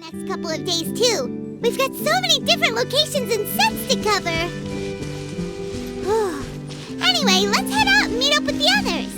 Next couple of days, too. We've got so many different locations and sets to cover. Anyway, let's head out and meet up with the others.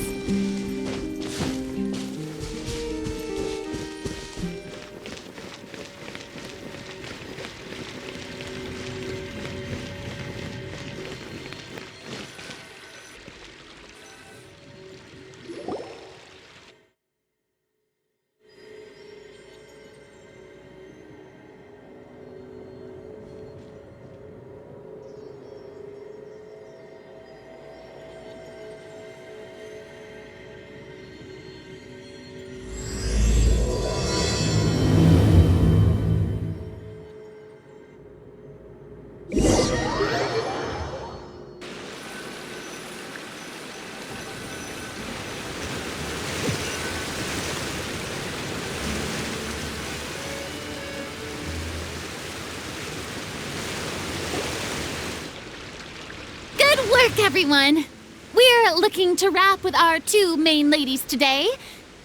Work, everyone! We're looking to wrap with our two main ladies today.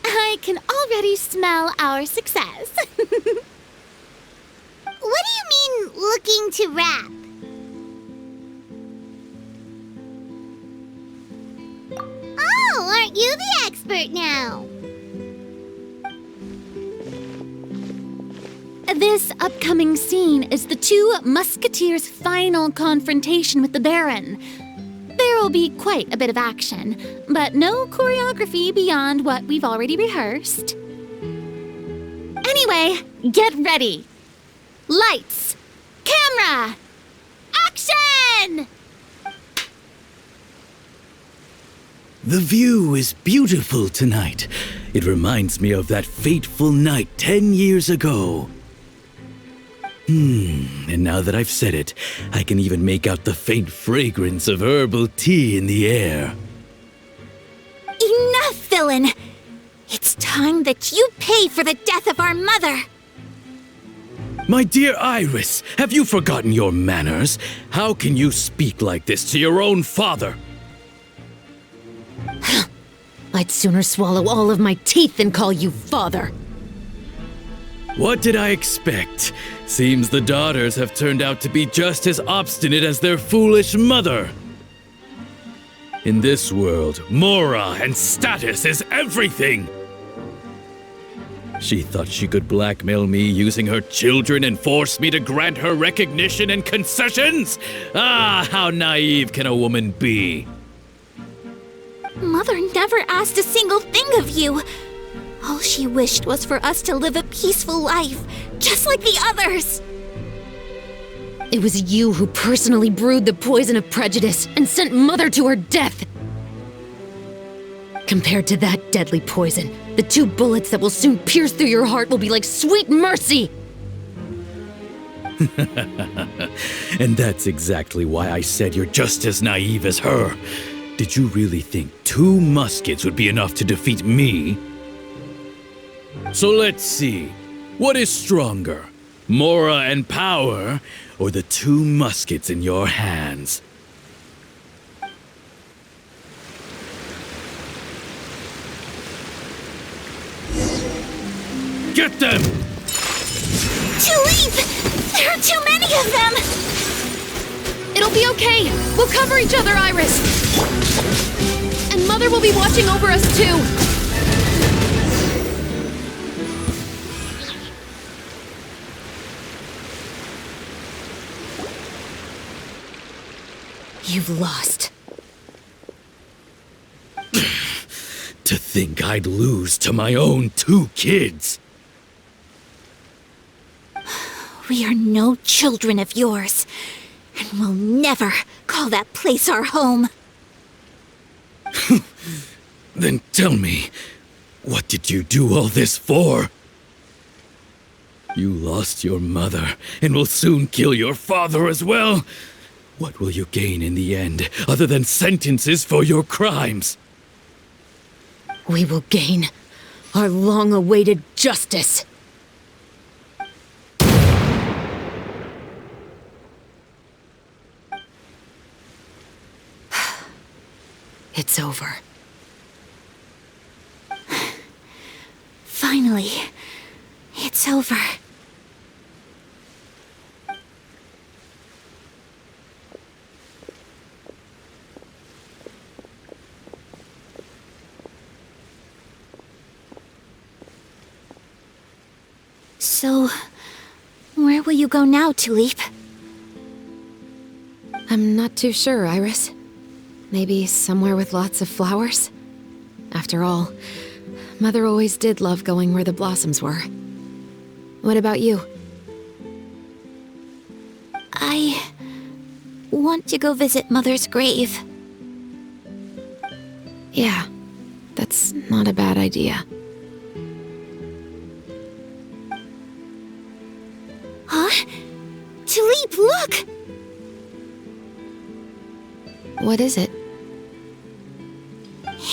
I can already smell our success. What do you mean, looking to wrap? Oh, aren't you the expert now? This upcoming scene is the two musketeers' final confrontation with the Baron. There will be quite a bit of action, but no choreography beyond what we've already rehearsed. Anyway, get ready. Lights, camera, action! The view is beautiful tonight. It reminds me of that fateful night 10 years ago. And now that I've said it, I can even make out the faint fragrance of herbal tea in the air. Enough, villain! It's time that you pay for the death of our mother! My dear Iris, have you forgotten your manners? How can you speak like this to your own father? I'd sooner swallow all of my teeth than call you father. What did I expect? Seems the daughters have turned out to be just as obstinate as their foolish mother. In this world, Mora and status is everything! She thought she could blackmail me using her children and force me to grant her recognition and concessions? Ah, how naive can a woman be? Mother never asked a single thing of you. All she wished was for us to live a peaceful life, just like the others. It was you who personally brewed the poison of prejudice and sent Mother to her death. Compared to that deadly poison, the 2 bullets that will soon pierce through your heart will be like sweet mercy. And that's exactly why I said you're just as naive as her. Did you really think 2 muskets would be enough to defeat me? So let's see. What is stronger, Mora and power, or the 2 muskets in your hands? Get them! To leave! There are too many of them! It'll be okay. We'll cover each other, Iris. And Mother will be watching over us too. You've lost. To think I'd lose to my own 2 kids. We are no children of yours, and we'll never call that place our home. Then tell me, what did you do all this for? You lost your mother, and will soon kill your father as well. What will you gain in the end, other than sentences for your crimes? We will gain our long-awaited justice. It's over. Finally, it's over. So, where will you go now, Tulip? I'm not too sure, Iris. Maybe somewhere with lots of flowers? After all, Mother always did love going where the blossoms were. What about you? I want to go visit Mother's grave. Yeah, that's not a bad idea. Huh? Tulip, look! What is it?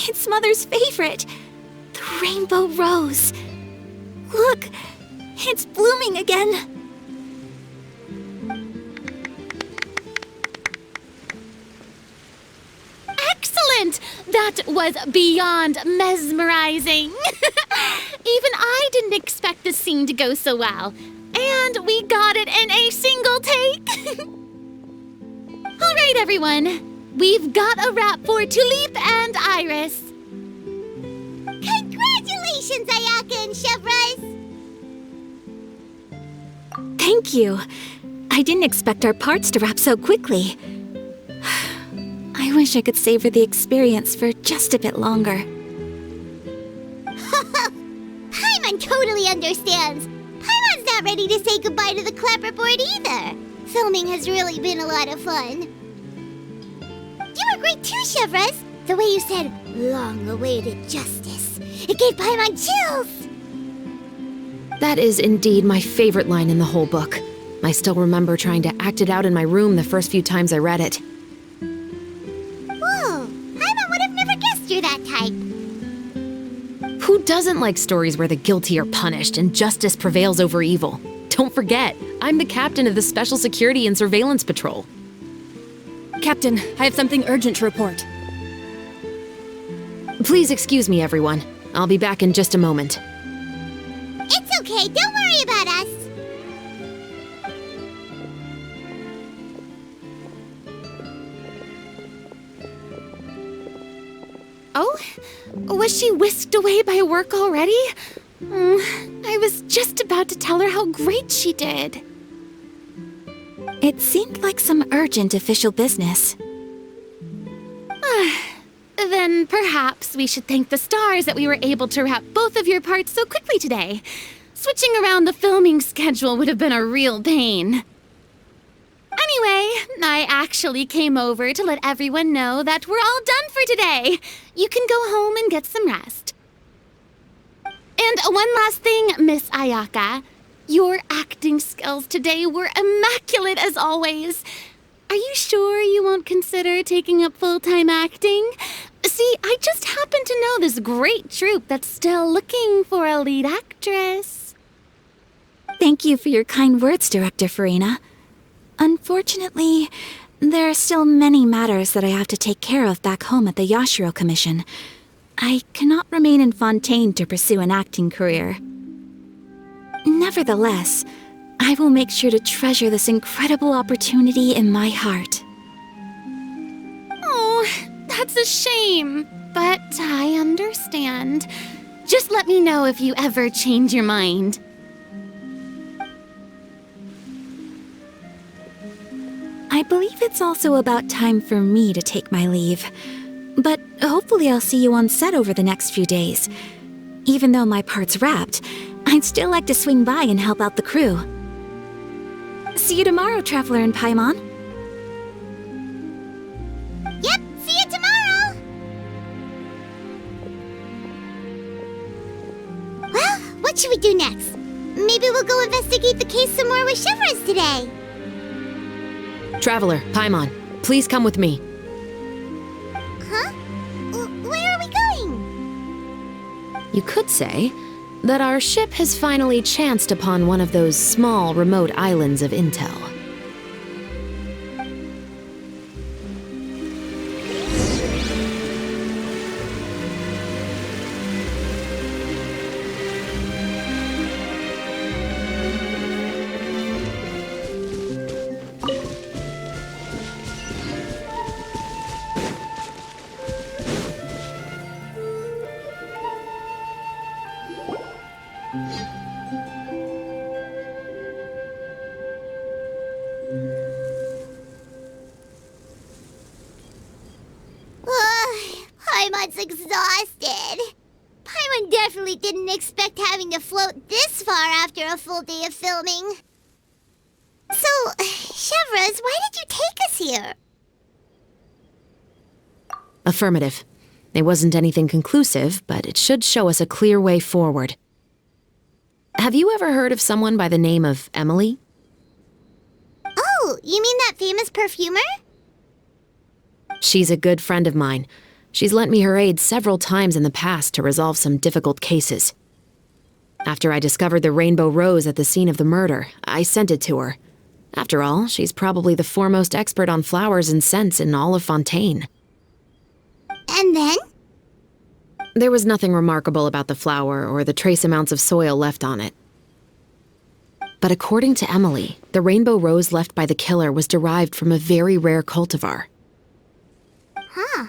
It's Mother's favorite, the rainbow rose. Look, it's blooming again. Excellent! That was beyond mesmerizing. Even I didn't expect this scene to go so well. And we got it in a single take. All right, everyone. We've got a wrap for Tulip and Iris. Congratulations, Ayaka and chevreuse! Thank you. I didn't expect our parts to wrap so quickly. I wish I could savor the experience for just a bit longer. Paimon totally understands. Paimon's not ready to say goodbye to the clapperboard either. Filming has really been a lot of fun. You were great too, chevreuse. The way you said, long-awaited justice. It gave Paimon chills. That is indeed my favorite line in the whole book. I still remember trying to act it out in my room the first few times I read it. Whoa, Paimon would have never guessed you're that type. Who doesn't like stories where the guilty are punished and justice prevails over evil? Don't forget, I'm the captain of the Special Security and Surveillance Patrol. Captain, I have something urgent to report. Please excuse me, everyone. I'll be back in just a moment. It's okay, don't worry about us. Oh? Was she whisked away by work already? I was just about to tell her how great she did. It seemed like some urgent official business. Then perhaps we should thank the stars that we were able to wrap both of your parts so quickly today. Switching around the filming schedule would have been a real pain. Anyway, I actually came over to let everyone know that we're all done for today. You can go home and get some rest. And one last thing, Miss Ayaka. Your acting skills today were immaculate as always. Are you sure you won't consider taking up full-time acting? See, I just happen to know this great troupe that's still looking for a lead actress. Thank you for your kind words, Director Furina. Unfortunately, there are still many matters that I have to take care of back home at the Yashiro Commission. I cannot remain in Fontaine to pursue an acting career. Nevertheless, I will make sure to treasure this incredible opportunity in my heart. Oh, that's a shame, but I understand. Just let me know if you ever change your mind. I believe it's also about time for me to take my leave. But hopefully I'll see you on set over the next few days. Even though my part's wrapped, I'd still like to swing by and help out the crew. See you tomorrow, Traveler and Paimon. Yep, see you tomorrow. Well, what should we do next? Maybe we'll go investigate the case some more with chevreuse today. Traveler, Paimon, please come with me. Huh? Where are we going? You could say that our ship has finally chanced upon one of those small, remote islands of intel. sounds exhausted. Paimon definitely didn't expect having to float this far after a full day of filming. So, chevreuse, why did you take us here? Affirmative. It wasn't anything conclusive, but it should show us a clear way forward. Have you ever heard of someone by the name of Emily? Oh, you mean that famous perfumer? She's a good friend of mine. She's lent me her aid several times in the past to resolve some difficult cases. After I discovered the rainbow rose at the scene of the murder, I sent it to her. After all, she's probably the foremost expert on flowers and scents in all of Fontaine. And then? There was nothing remarkable about the flower or the trace amounts of soil left on it. But according to Emily, the rainbow rose left by the killer was derived from a very rare cultivar. Huh.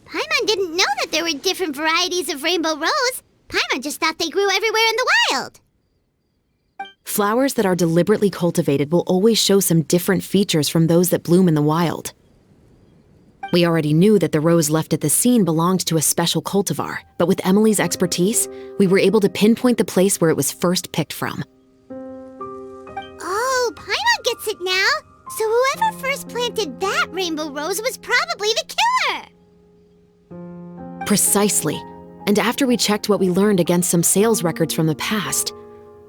Paimon didn't know that there were different varieties of rainbow rose. Paimon just thought they grew everywhere in the wild. Flowers that are deliberately cultivated will always show some different features from those that bloom in the wild. We already knew that the rose left at the scene belonged to a special cultivar, but with Emily's expertise, we were able to pinpoint the place where it was first picked from. Oh, Paimon gets it now. So whoever first planted that rainbow rose was probably the killer. Precisely. And after we checked what we learned against some sales records from the past,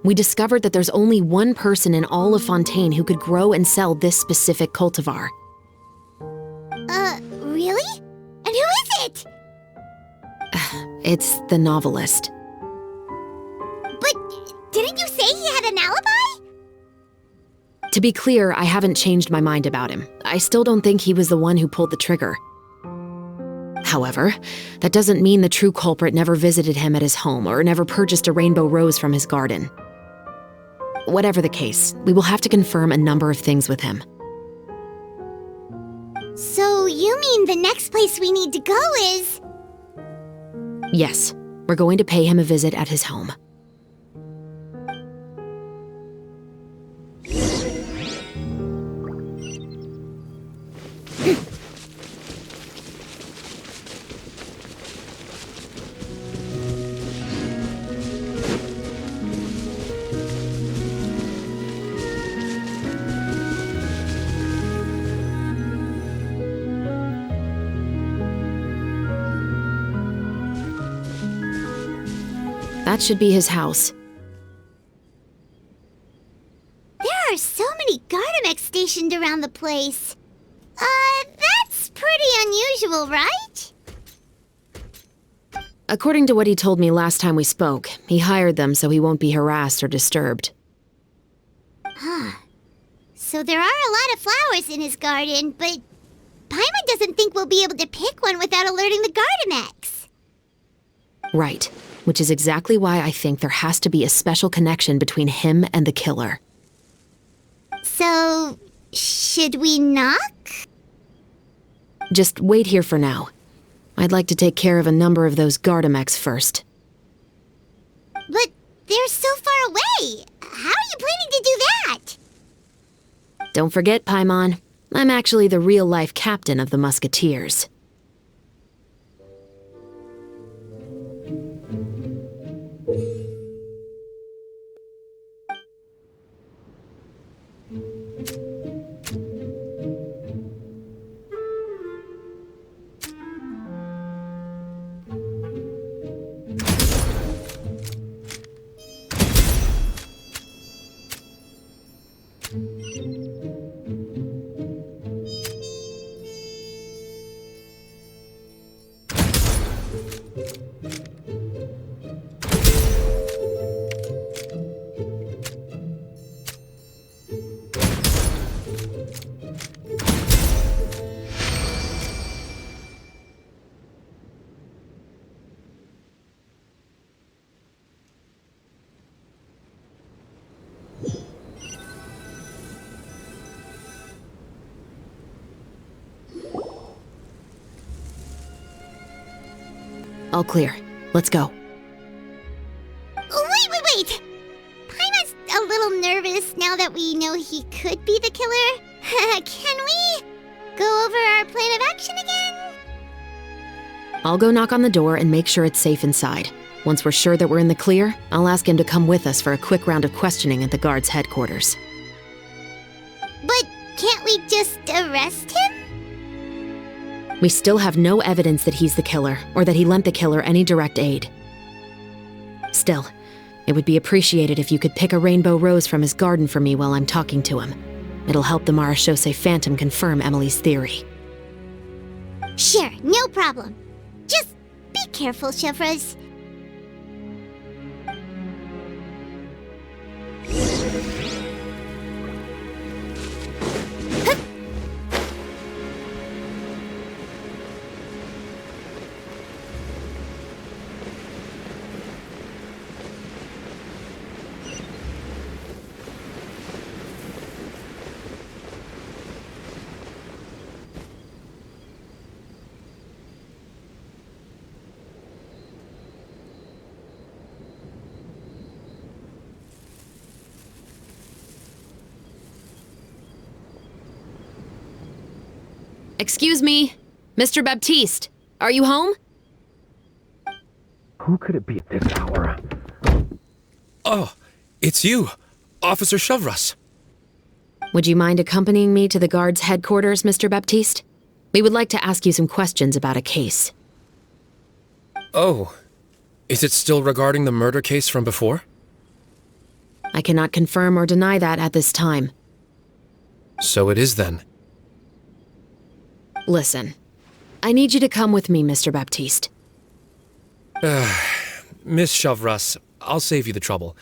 we discovered that there's only one person in all of Fontaine who could grow and sell this specific cultivar. Really? And who is it? It's the novelist. But didn't you say he had an alibi? To be clear, I haven't changed my mind about him. I still don't think he was the one who pulled the trigger. However, that doesn't mean the true culprit never visited him at his home or never purchased a rainbow rose from his garden. Whatever the case, we will have to confirm a number of things with him. So you mean the next place we need to go is... Yes, we're going to pay him a visit at his home. That should be his house. There are so many Gardamex stationed around the place. That's pretty unusual, right? According to what he told me last time we spoke, he hired them so he won't be harassed or disturbed. Huh. So there are a lot of flowers in his garden, but Paimon doesn't think we'll be able to pick one without alerting the Gardamex. Right, which is exactly why I think there has to be a special connection between him and the killer. So, should we knock? Just wait here for now. I'd like to take care of a number of those Gardamex first. But they're so far away. How are you planning to do that? Don't forget, Paimon, I'm actually the real-life captain of the musketeers. All clear. Let's go. Wait! Paimon's a little nervous now that we know he could be the killer. Can we go over our plan of action again? I'll go knock on the door and make sure it's safe inside. Once we're sure that we're in the clear, I'll ask him to come with us for a quick round of questioning at the guard's headquarters. But can't we just arrest him? We still have no evidence that he's the killer, or that he lent the killer any direct aid. Still, it would be appreciated if you could pick a rainbow rose from his garden for me while I'm talking to him. It'll help the Marashose Phantom confirm Emily's theory. Sure, no problem. Just be careful, chevreuse. Excuse me, Mr. Baptiste, are you home? Who could it be at this hour? Oh, it's you, Officer Chevreuse. Would you mind accompanying me to the guard's headquarters, Mr. Baptiste? We would like to ask you some questions about a case. Oh, is it still regarding the murder case from before? I cannot confirm or deny that at this time. So it is then. Listen, I need you to come with me, Mr. Baptiste. Miss Chevreuse, I'll save you the trouble.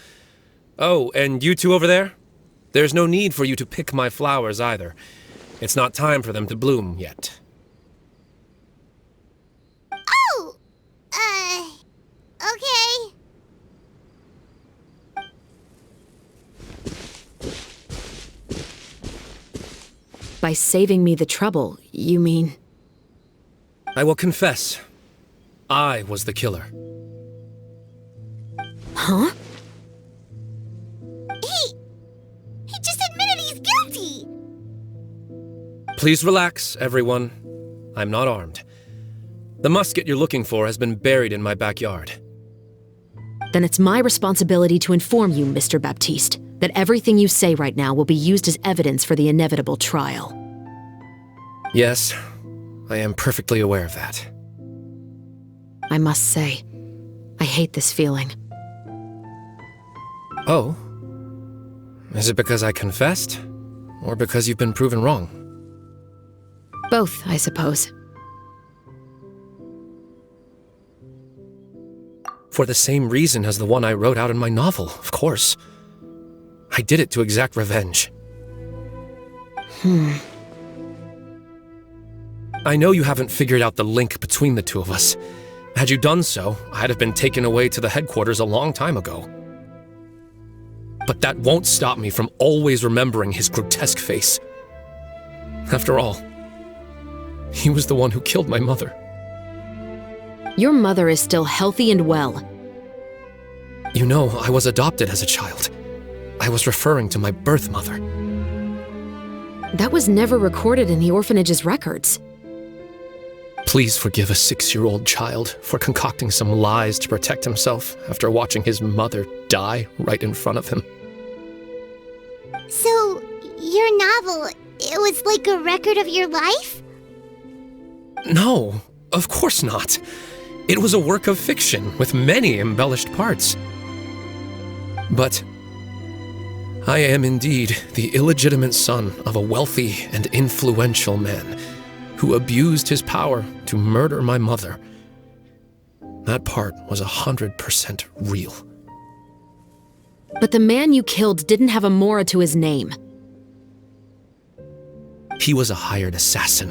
Oh, and you two over there? There's no need for you to pick my flowers either. It's not time for them to bloom yet. Oh! Okay. By saving me the trouble, you mean... I will confess. I was the killer. Huh? He just admitted he's guilty! Please relax, everyone. I'm not armed. The musket you're looking for has been buried in my backyard. Then it's my responsibility to inform you, Mr. Baptiste, that everything you say right now will be used as evidence for the inevitable trial. Yes, I am perfectly aware of that. I must say, I hate this feeling. Oh? Is it because I confessed? Or because you've been proven wrong? Both, I suppose. For the same reason as the one I wrote out in my novel, of course. I did it to exact revenge. I know you haven't figured out the link between the two of us. Had you done so, I'd have been taken away to the headquarters a long time ago. But that won't stop me from always remembering his grotesque face. After all, he was the one who killed my mother. Your mother is still healthy and well. You know, I was adopted as a child. I was referring to my birth mother. That was never recorded in the orphanage's records. Please forgive a 6-year-old child for concocting some lies to protect himself after watching his mother die right in front of him. So, your novel, it was like a record of your life? No, of course not. It was a work of fiction with many embellished parts. But I am indeed the illegitimate son of a wealthy and influential man who abused his power to murder my mother. That part was 100% real. But the man you killed didn't have a Mora to his name. He was a hired assassin,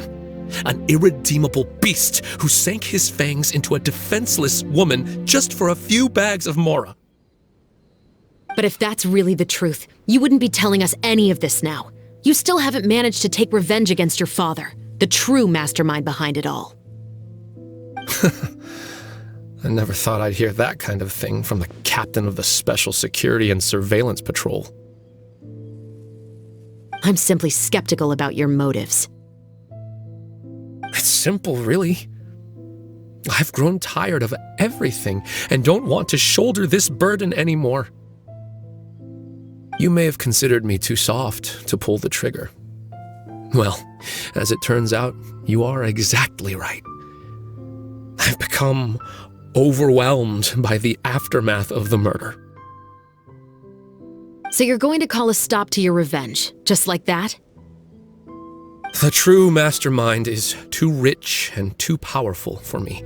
an irredeemable beast who sank his fangs into a defenseless woman just for a few bags of Mora. But if that's really the truth, you wouldn't be telling us any of this now. You still haven't managed to take revenge against your father, the true mastermind behind it all. I never thought I'd hear that kind of thing from the captain of the Special Security and Surveillance Patrol. I'm simply skeptical about your motives. It's simple, really. I've grown tired of everything and don't want to shoulder this burden anymore. You may have considered me too soft to pull the trigger. Well, as it turns out, you are exactly right. I've become overwhelmed by the aftermath of the murder. So you're going to call a stop to your revenge, just like that? The true mastermind is too rich and too powerful for me.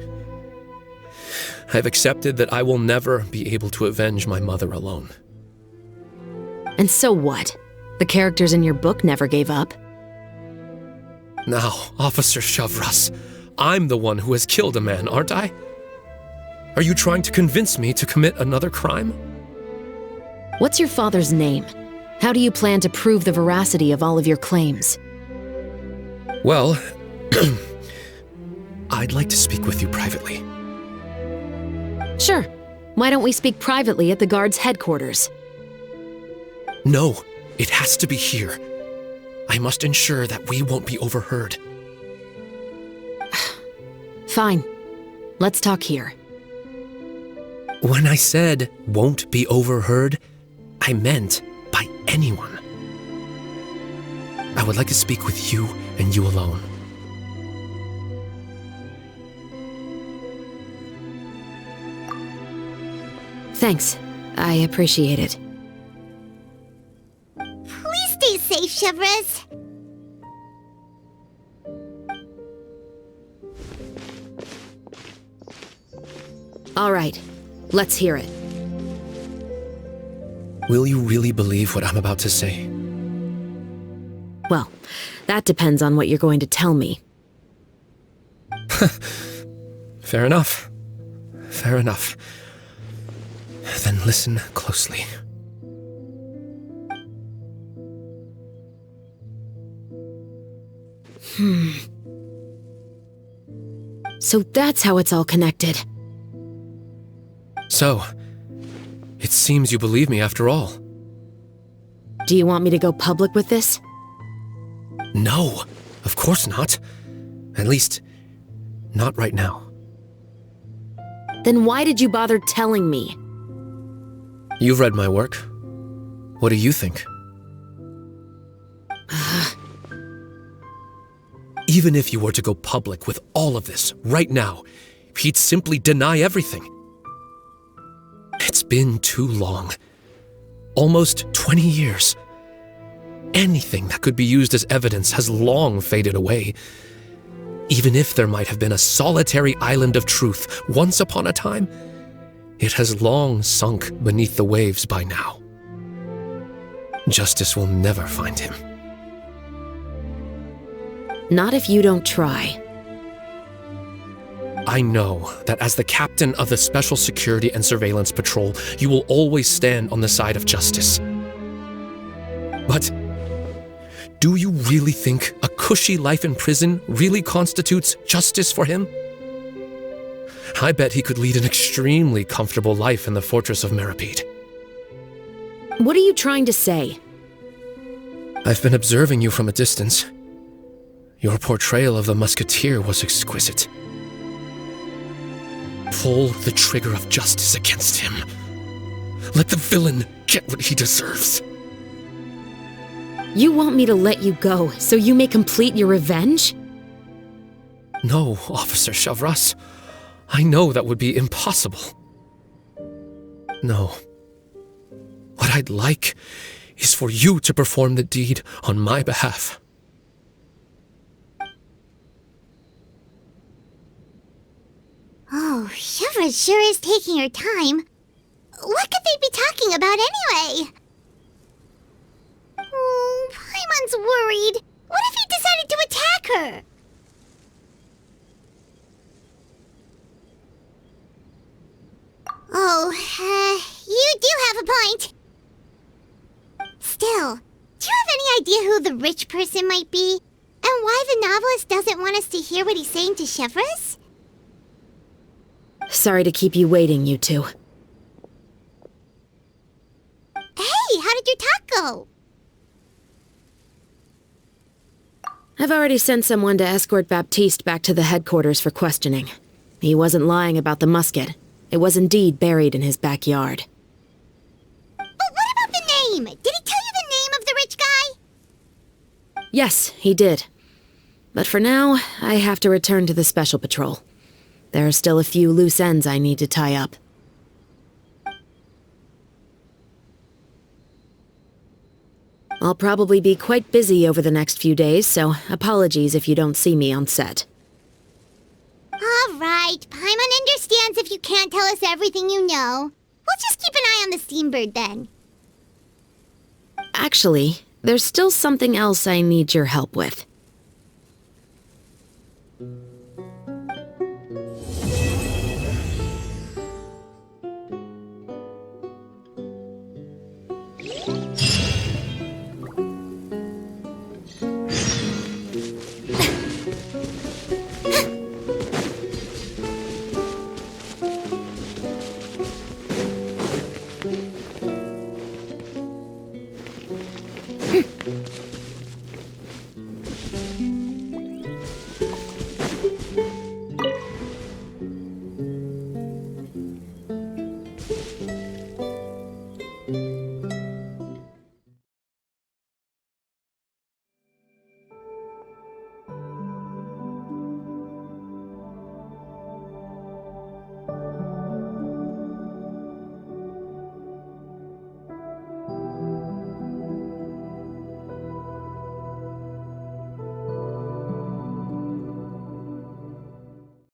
I've accepted that I will never be able to avenge my mother alone. And so what? The characters in your book never gave up. Now, Officer Chevreuse, I'm the one who has killed a man, aren't I? Are you trying to convince me to commit another crime? What's your father's name? How do you plan to prove the veracity of all of your claims? Well, I'd like to speak with you privately. Sure. Why don't we speak privately at the guard's headquarters? No, it has to be here. I must ensure that we won't be overheard. Fine. Let's talk here. When I said won't be overheard, I meant by anyone. I would like to speak with you and you alone. Thanks. I appreciate it. Please stay safe, chevreuse. All right. Let's hear it. Will you really believe what I'm about to say? Well, that depends on what you're going to tell me. Fair enough. Fair enough. Then listen closely. So that's how it's all connected. So, it seems you believe me after all. Do you want me to go public with this? No, of course not. At least, not right now. Then why did you bother telling me? You've read my work. What do you think? Even if you were to go public with all of this right now, he'd simply deny everything. It's been too long. Almost 20 years. Anything that could be used as evidence has long faded away. Even if there might have been a solitary island of truth once upon a time, it has long sunk beneath the waves by now. Justice will never find him. Not if you don't try. I know that as the captain of the Special Security and Surveillance Patrol, you will always stand on the side of justice. But do you really think a cushy life in prison really constitutes justice for him? I bet he could lead an extremely comfortable life in the fortress of Meripede. What are you trying to say? I've been observing you from a distance. Your portrayal of the musketeer was exquisite. Pull the trigger of justice against him. Let the villain get what he deserves. You want me to let you go so you may complete your revenge? No, Officer Chevreuse. I know that would be impossible. No. What I'd like is for you to perform the deed on my behalf. Oh, chevreuse sure is taking her time. What could they be talking about anyway? Oh, Paimon's worried. What if he decided to attack her? Oh, you do have a point. Still, do you have any idea who the rich person might be? And why the novelist doesn't want us to hear what he's saying to Chevreuse? Sorry to keep you waiting, you two. Hey, how did your talk go? I've already sent someone to escort Baptiste back to the headquarters for questioning. He wasn't lying about the musket. It was indeed buried in his backyard. But what about the name? Did he tell you the name of the rich guy? Yes, he did. But for now, I have to return to the Special Patrol. There are still a few loose ends I need to tie up. I'll probably be quite busy over the next few days, so apologies if you don't see me on set. All right, Paimon understands if you can't tell us everything you know. We'll just keep an eye on the steambird then. Actually, there's still something else I need your help with.